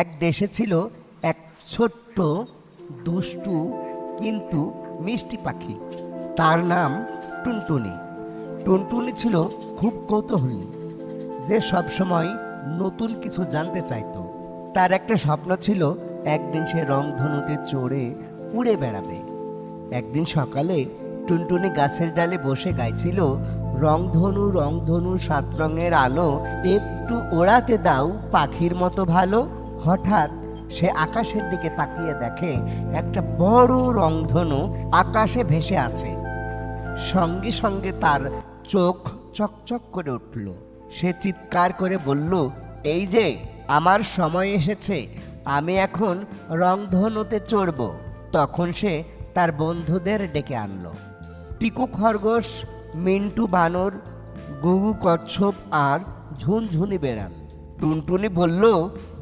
এক দেশে ছিল এক ছোট্ট দুষ্টু কিন্তু মিষ্টি পাখি। তার নাম টুনটুনি। টুনটুনি ছিল খুব কৌতূহলী, যে সবসময় নতুন কিছু জানতে চাইতো। তার একটা স্বপ্ন ছিল একদিন সে রংধনুতে চড়ে উড়ে বেড়াবে। একদিন সকালে টুনটুনি গাছের ডালে বসে গাইছিল, রংধনু রংধনু সাত রঙের আলো, একটু ওড়াতে দাও পাখির মতো ভালো। হঠাৎ সে আকাশের দিকে তাকিয়ে দেখে একটা বড় রংধনু আকাশে ভেসে আছে। সঙ্গে সঙ্গে তার চোখ চকচক করে উঠল। সে চিৎকার করে বলল, এই যে আমার সময় এসেছে, আমি এখন রংধনুতে চড়ব। তখন সে তার বন্ধুদের ডেকে আনলো, টিকু খরগোশ, মিন্টু বানর, গুগু কচ্ছপ আর ঝুনঝুনি বেড়াল। টুনটুনি বলল,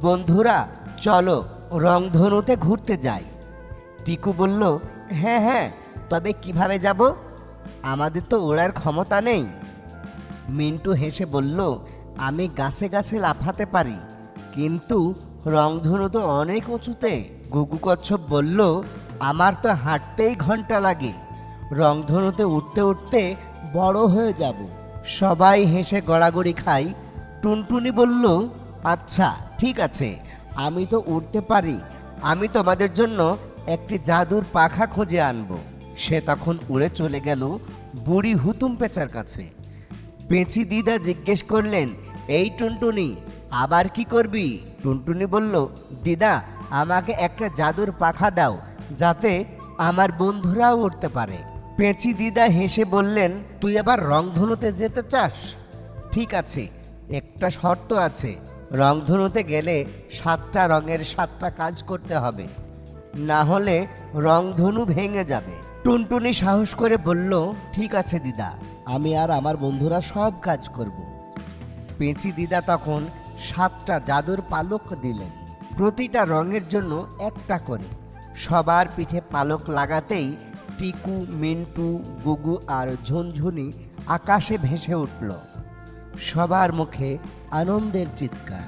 বন্ধুরা চলো রংধনুতে ঘুরতে যাই। টিকু বলল, হ্যাঁ হ্যাঁ, তবে কিভাবে যাব? আমাদের তো ওড়ার ক্ষমতা নেই। মিন্টু হেসে বলল, আমি গাছে গাছে লাফাতে পারি, কিন্তু রংধনু তো অনেক উঁচুতে। গুগু কচ্ছপ বলল, আমার তো হাঁটতেই ঘন্টা লাগে, রংধনুতে উঠতে উঠতে বড় হয়ে যাব। সবাই হেসে গড়াগড়ি খাই। টুনটুনি বলল, আচ্ছা ঠিক আছে, আমি তো উঠতে পারি, আমি তোমাদের জন্য একটি জাদুর পাখা খুঁজে আনবো। সে তখন উড়ে চলে গেল বুড়ি হুতুম পেঁচার কাছে। পেঁচি দিদা জিজ্ঞেস করলেন, এই টুনটুনি আবার কি করবি? টুনটুনি বলল, দিদা আমাকে একটা জাদুর পাখা দাও, যাতে আমার বন্ধুরাও উঠতে পারে। পেঁচি দিদা হেসে বললেন, তুই আবার রংধনুতে যেতে চাস? ঠিক আছে, একটা শর্ত আছে, রংধনুতে গেলে 7টা রঙের 7টা কাজ করতে হবে, না হলে রংধনু ভেঙে যাবে। টুনটুনি সাহস করে বলল, ঠিক আছে দিদা, আমি আর আমার বন্ধুরা সব কাজ করব। পেঁচি দিদা তখন 7টা জাদুর পালক দিলেন, প্রতিটা রঙের জন্য একটা করে। সবার পিঠে পালক লাগাতেই টিকু, মিন্টু, গুগু আর ঝুনঝুনি আকাশে ভেসে উঠল। সবার মুখে আনন্দের চিৎকার।